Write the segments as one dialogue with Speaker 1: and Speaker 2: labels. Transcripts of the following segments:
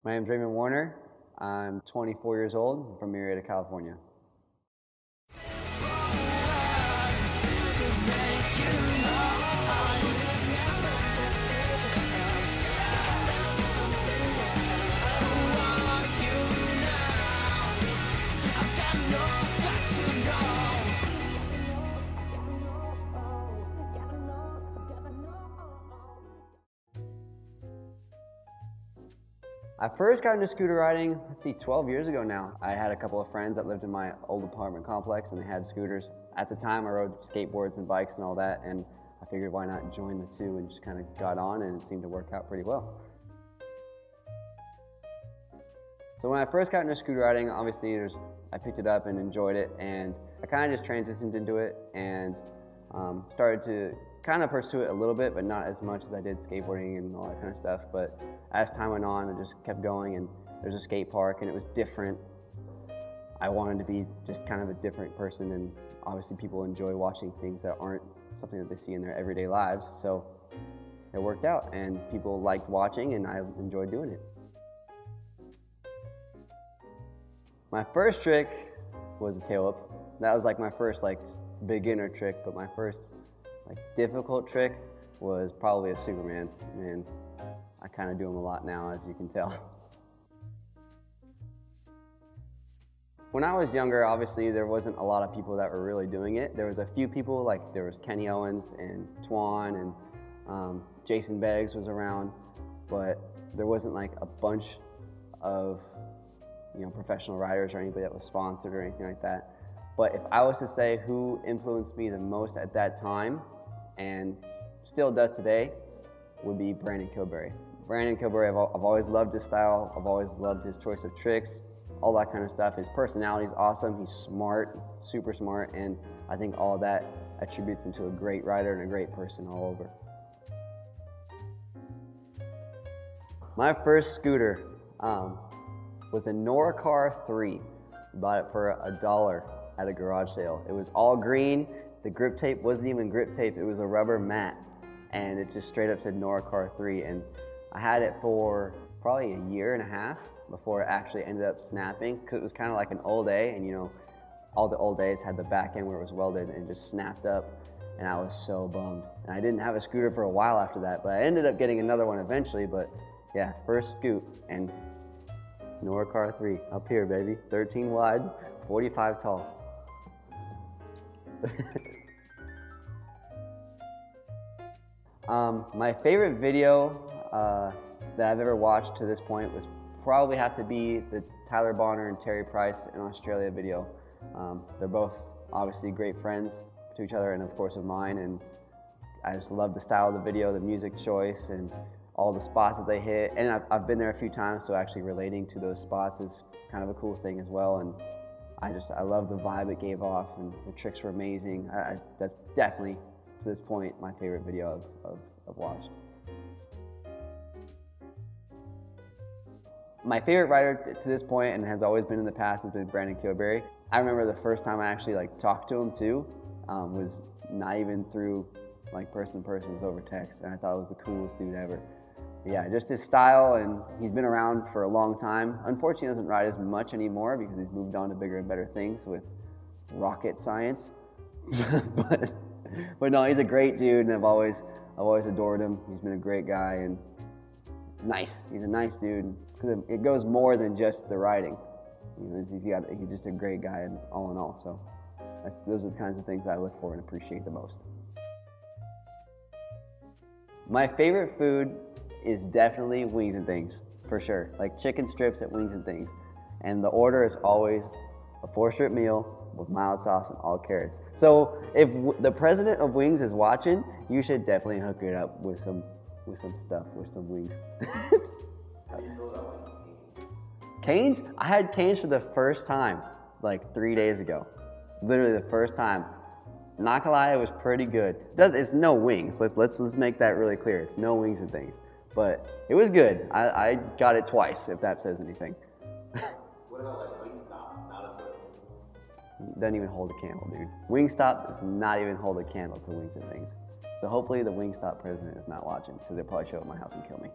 Speaker 1: My name is Raymond Warner. I'm 24 years old. I'm from Marietta, California. I first got into scooter riding, 12 years ago now. I had a couple of friends that lived in my old apartment complex and they had scooters. At the time I rode skateboards and bikes and all that, and I figured why not join the two, and just kind of got on, and it seemed to work out pretty well. So when I first got into scooter riding, obviously I picked it up and enjoyed it, and I kind of just transitioned into it and started to kind of pursue it a little bit, but not as much as I did skateboarding and all that kind of stuff. But as time went on, I just kept going, and there's a skate park and it was different. I wanted to be just kind of a different person, and obviously people enjoy watching things that aren't something that they see in their everyday lives. So it worked out and people liked watching and I enjoyed doing it. My first trick was a tail whip. That was like my first beginner trick, but my first difficult trick was probably a Superman, and I kind of do them a lot now, as you can tell. When I was younger, obviously there wasn't a lot of people that were really doing it. There was a few people, there was Kenny Owens and Twan, and Jason Beggs was around, but there wasn't a bunch of professional riders or anybody that was sponsored or anything like that. But if I was to say who influenced me the most at that time, and still does today, would be Brandon Kilberry. Brandon Kilberry, I've always loved his style. I've always loved his choice of tricks, all that kind of stuff. His personality is awesome. He's smart, super smart, and I think all of that attributes him to a great rider and a great person all over. My first scooter was a Norcar 3. Bought it for $1 at a garage sale. It was all green. The grip tape wasn't even grip tape, it was a rubber mat, and it just straight up said Norcar 3, and I had it for probably a year and a half before it actually ended up snapping, because it was kind of like an old A, and all the old A's had the back end where it was welded and just snapped up, and I was so bummed. And I didn't have a scooter for a while after that, but I ended up getting another one eventually. But yeah, first scoot, and Norcar 3 up here, baby. 13 wide, 45 tall. My favorite video that I've ever watched to this point would probably have to be the Tyler Bonner and Terry Price in Australia video. They're both obviously great friends to each other and of course of mine, and I just love the style of the video, the music choice, and all the spots that they hit. And I've been there a few times, so actually relating to those spots is kind of a cool thing as well. And I love the vibe it gave off, and the tricks were amazing. That's definitely, to this point, my favorite video I've watched. My favorite rider to this point, and has always been in the past, has been Brandon Kilberry. I remember the first time I actually talked to him too, was not even through person to person, it was over text, and I thought it was the coolest dude ever. Yeah, just his style, and he's been around for a long time. Unfortunately, he doesn't ride as much anymore because he's moved on to bigger and better things with rocket science. but no, he's a great dude, and I've always adored him. He's been a great guy and nice. He's a nice dude, because it goes more than just the riding. He's just a great guy, and all in all. So those are the kinds of things I look for and appreciate the most. My favorite food is definitely Wings and Things, for sure. Chicken strips at Wings and Things. And the order is always a 4-strip meal with mild sauce and all carrots. So if the president of Wings is watching, you should definitely hook it up with some stuff, with some wings.
Speaker 2: How do you feel about
Speaker 1: Canes? I had Canes for the first time 3 days ago. Literally the first time. Not gonna lie, it was pretty good. It's no wings. Let's make that really clear. It's no Wings and Things, but it was good. I got it twice, if that says anything.
Speaker 2: What about Wingstop? Not a food.
Speaker 1: Doesn't even hold a candle, dude. Wingstop does not even hold a candle to Wings and Things. So hopefully the Wingstop president is not watching, because they'll probably show up at my house and kill me.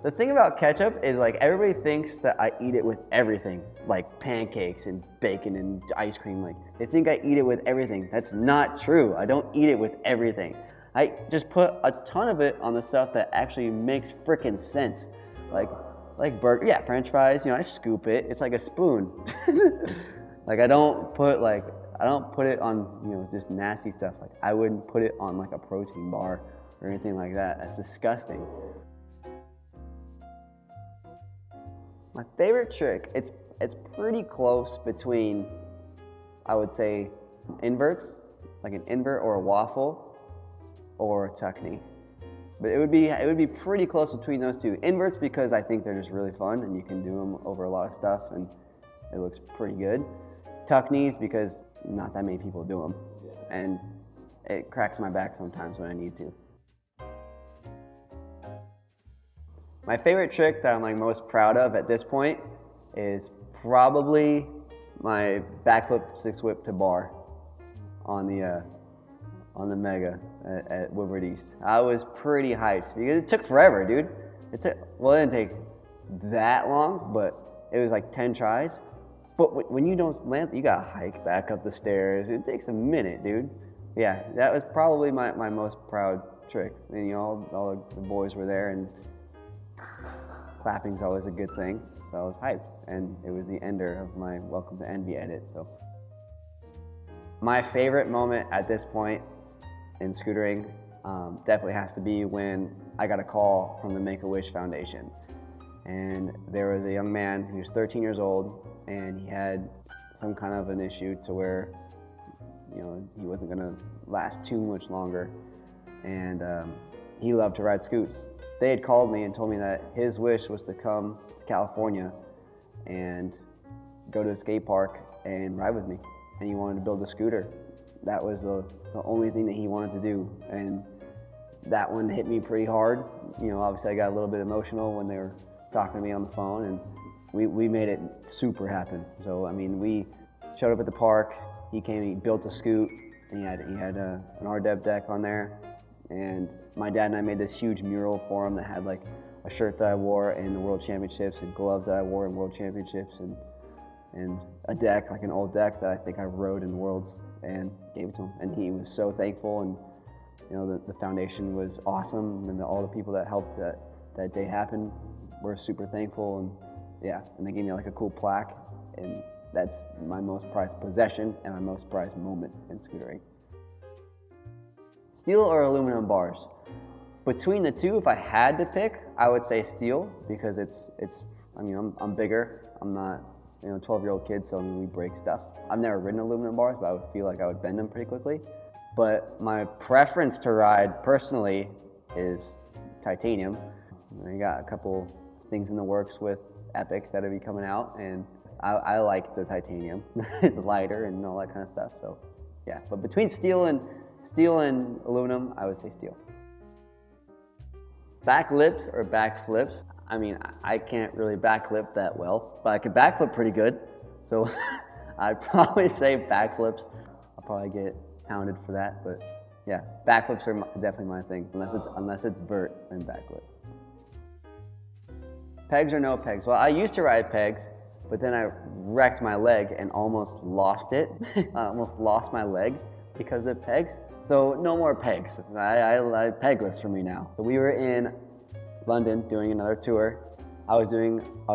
Speaker 1: The thing about ketchup is like everybody thinks that I eat it with everything, like pancakes and bacon and ice cream. Like they think I eat it with everything. That's not true. I don't eat it with everything. I just put a ton of it on the stuff that actually makes frickin' sense. Like burger, yeah, French fries. I scoop it. It's like a spoon. Like I don't put it on just nasty stuff. Like I wouldn't put it on like a protein bar or anything like that. That's disgusting. My favorite trick, it's pretty close between, I would say, inverts, like an invert or a waffle, or a tuck knee. But it would be pretty close between those two. Inverts because I think they're just really fun and you can do them over a lot of stuff and it looks pretty good. Tuck knees because not that many people do them, and it cracks my back sometimes when I need to. My favorite trick that I'm like most proud of at this point is probably my backflip 6-whip to bar on the Mega at Woodward East. I was pretty hyped because it took forever, dude. It didn't take that long, but it was like 10 tries. But when you don't land, you gotta hike back up the stairs. It takes a minute, dude. Yeah, that was probably my most proud trick. And all the boys were there, and clapping's always a good thing, so I was hyped, and it was the ender of my Welcome to Envy edit. So my favorite moment at this point in scootering definitely has to be when I got a call from the Make-A-Wish Foundation, and there was a young man. He was 13 years old, and he had some kind of an issue to where he wasn't gonna last too much longer, and he loved to ride scoots. They had called me and told me that his wish was to come to California and go to a skate park and ride with me. And he wanted to build a scooter. That was the only thing that he wanted to do. And that one hit me pretty hard. Obviously I got a little bit emotional when they were talking to me on the phone, and we made it super happen. So, I mean, we showed up at the park. He came, he built a scoot, and he had an RDEV deck on there. And my dad and I made this huge mural for him that had like a shirt that I wore in the World Championships and gloves that I wore in World Championships and a deck, like an old deck that I think I rode in Worlds, and gave it to him. And he was so thankful, and the foundation was awesome, and all the people that helped that day happen were super thankful, and they gave me like a cool plaque, and that's my most prized possession and my most prized moment in scootering. Steel or aluminum bars? Between the two, if I had to pick, I would say steel, because I'm bigger. I'm not a 12-year-old kid, so we break stuff. I've never ridden aluminum bars, but I would feel like I would bend them pretty quickly. But my preference to ride personally is titanium. I got a couple things in the works with Epic that'll be coming out, and I like the titanium. It's lighter and all that kind of stuff. So yeah, but between steel and aluminum, I would say steel. Backlips or backflips? I mean, I can't really backflip that well, but I can backflip pretty good. So I'd probably say backflips. I'll probably get pounded for that, but yeah, backflips are definitely my thing, unless it's vert and backflip. Pegs or no pegs? Well, I used to ride pegs, but then I wrecked my leg and almost lost it. I almost lost my leg because of pegs. So no more pegs. I pegless for me now. So we were in London doing another tour. I was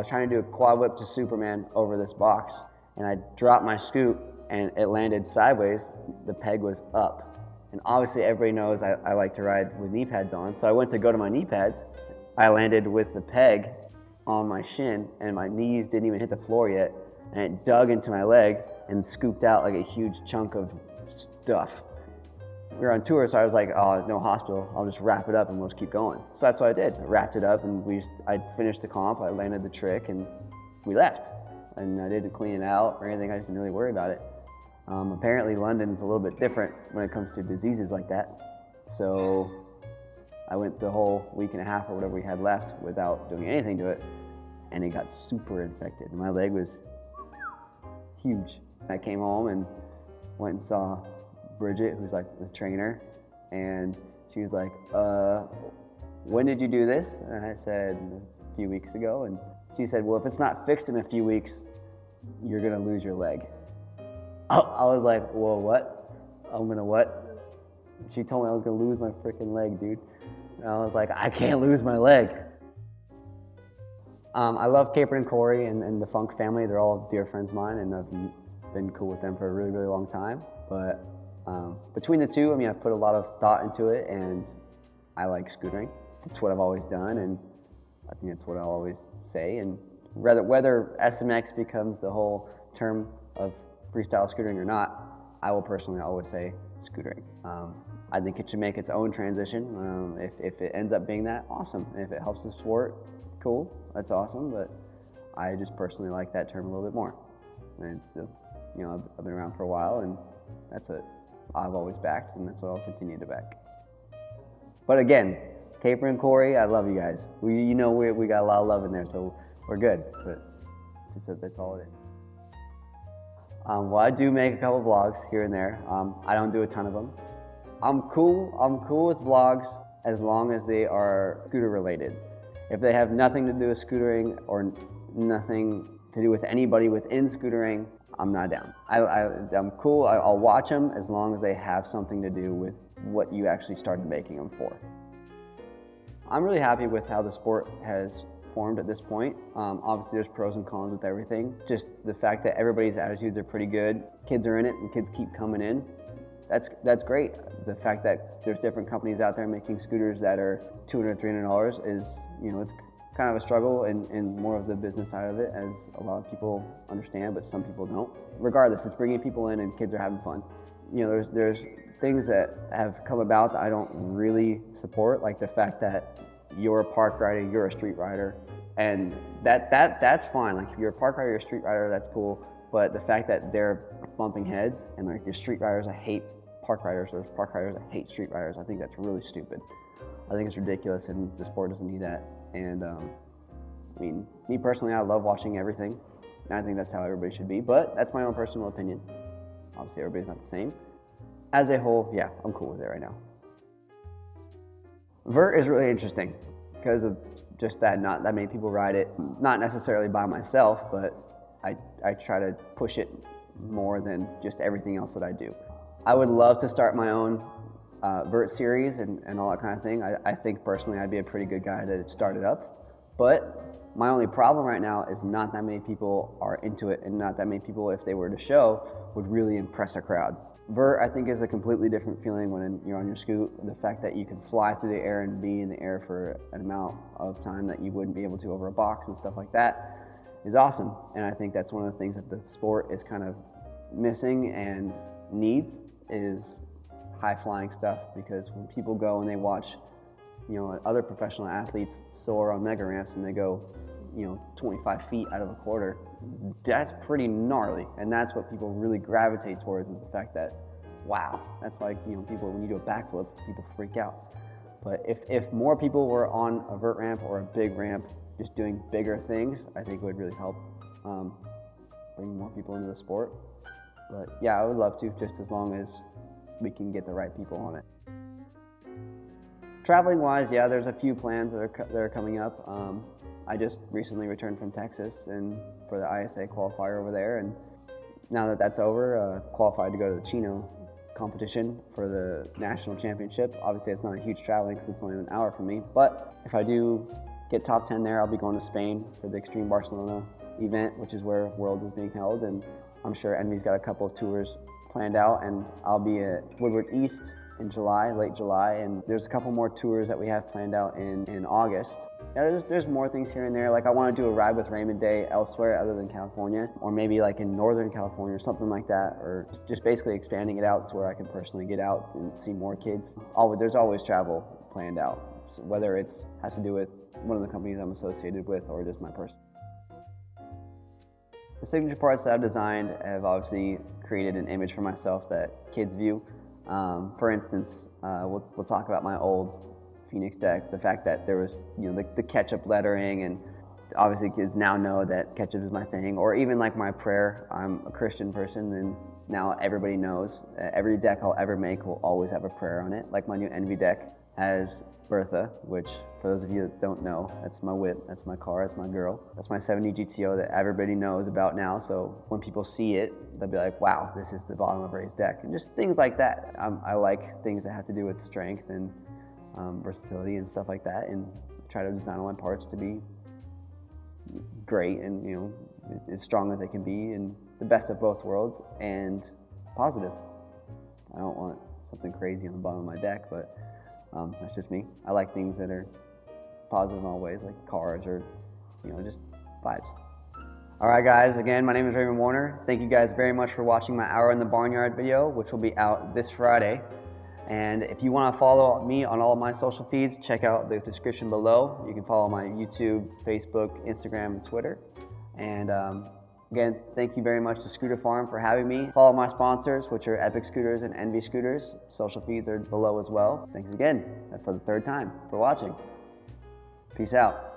Speaker 1: trying to do a quad whip to Superman over this box, and I dropped my scoot and it landed sideways. The peg was up. And obviously everybody knows I like to ride with knee pads on. So I went to go to my knee pads. I landed with the peg on my shin, and my knees didn't even hit the floor yet. And it dug into my leg and scooped out like a huge chunk of stuff. We were on tour, so I was like, oh, no hospital. I'll just wrap it up and we'll just keep going. So that's what I did. I wrapped it up, and I finished the comp. I landed the trick, and we left. And I didn't clean it out or anything. I just didn't really worry about it. Apparently London's a little bit different when it comes to diseases like that. So I went the whole week and a half or whatever we had left without doing anything to it, and it got super infected. My leg was huge. I came home and went and saw Bridget, who's like the trainer, and she was like, when did you do this? And I said, a few weeks ago. And she said, well, if it's not fixed in a few weeks, you're gonna lose your leg. I was like, whoa, what? I'm gonna what? She told me I was gonna lose my freaking leg, dude. And I was like, I can't lose my leg. I love Caper and Corey and the Funk family. They're all dear friends of mine, and I've been cool with them for a really, really long time. But between the two, I mean, I've put a lot of thought into it, and I like scootering. It's what I've always done, and I think it's what I'll always say. And whether SMX becomes the whole term of freestyle scootering or not, I will personally always say scootering. I think it should make its own transition. If it ends up being that, awesome. And if it helps the sport, cool, that's awesome. But I just personally like that term a little bit more. And it's, I've been around for a while, and that's what I've always backed, and that's what I'll continue to back. But again, Caper and Corey, I love you guys. We got a lot of love in there, so we're good. But that's all it is. Well, I do make a couple vlogs here and there. I don't do a ton of them. I'm cool with vlogs as long as they are scooter related. If they have nothing to do with scootering or nothing to do with anybody within scootering, I'm not down. I'm cool, I'll watch them as long as they have something to do with what you actually started making them for. I'm really happy with how the sport has formed at this point. Obviously there's pros and cons with everything. Just the fact that everybody's attitudes are pretty good. Kids are in it and kids keep coming in. That's great. The fact that there's different companies out there making scooters that are $200, $300 is, it's kind of a struggle in more of the business side of it, as a lot of people understand, but some people don't. Regardless, it's bringing people in and kids are having fun. There's things that have come about that I don't really support, like the fact that you're a park rider, you're a street rider, and that's fine. Like if you're a park rider, you're a street rider, that's cool. But the fact that they're bumping heads and like there's street riders that hate park riders, there's park riders that hate street riders, I think that's really stupid. I think it's ridiculous, and the sport doesn't need that. And me personally, I love watching everything, and I think that's how everybody should be. But that's my own personal opinion. Obviously, everybody's not the same. As a whole, yeah, I'm cool with it right now. Vert is really interesting because of just that not that many people ride it. Not necessarily by myself, but I try to push it more than just everything else that I do. I would love to start my own vert series and all that kind of thing. I think personally I'd be a pretty good guy to start it up. But my only problem right now is not that many people are into it, and not that many people, if they were to show, would really impress a crowd. Vert, I think, is a completely different feeling when you're on your scoot. The fact that you can fly through the air and be in the air for an amount of time that you wouldn't be able to over a box and stuff like that is awesome. And I think that's one of the things that the sport is kind of missing and needs is high flying stuff, because when people go and they watch, other professional athletes soar on mega ramps and they go, 25 feet out of a quarter, that's pretty gnarly. And that's what people really gravitate towards, is the fact that, wow, that's like, people, when you do a backflip, people freak out. But if more people were on a vert ramp or a big ramp, just doing bigger things, I think it would really help bring more people into the sport. But yeah, I would love to, just as long as we can get the right people on it. Traveling wise, yeah, there's a few plans that are coming up. I just recently returned from Texas and for the ISA qualifier over there, and now that that's over, qualified to go to the Chino competition for the national championship. Obviously, it's not a huge traveling because it's only an hour for me, but if I do get top 10 there, I'll be going to Spain for the Extreme Barcelona event, which is where Worlds is being held, and I'm sure Envy's got a couple of tours planned out, and I'll be at Woodward East in July, late July, and there's a couple more tours that we have planned out in August. Yeah, there's more things here and there. Like I want to do a ride with Raymond Day elsewhere other than California, or maybe like in Northern California or something like that, or just basically expanding it out to where I can personally get out and see more kids. There's always travel planned out, so whether it's has to do with one of the companies I'm associated with or just my person. The signature parts that I've designed have obviously created an image for myself that kids view. For instance, we'll talk about my old Phoenix deck, the fact that there was, the ketchup lettering, and obviously kids now know that ketchup is my thing, or even like my prayer. I'm a Christian person, and now everybody knows every deck I'll ever make will always have a prayer on it, like my new Envy deck. as Bertha, which for those of you that don't know, that's my whip, that's my car, that's my girl. That's my 70 GTO that everybody knows about now, so when people see it, they'll be like, wow, this is the bottom of Ray's deck, and just things like that. I like things that have to do with strength and versatility and stuff like that, and try to design all my parts to be great and, you know, as strong as they can be and the best of both worlds and positive. I don't want something crazy on the bottom of my deck, but that's just me. I like things that are positive in all ways, like cars or, you know, just vibes. All right, guys, again, my name is Raymond Warner. Thank you guys very much for watching my Hour in the Barnyard video, which will be out this Friday. And if you want to follow me on all of my social feeds, check out the description below. You can follow my YouTube, Facebook, Instagram, and Twitter. And again, thank you very much to Scooter Farm for having me. Follow my sponsors, which are Epic Scooters and Envy Scooters. Social feeds are below as well. Thanks again for the third time for watching. Peace out.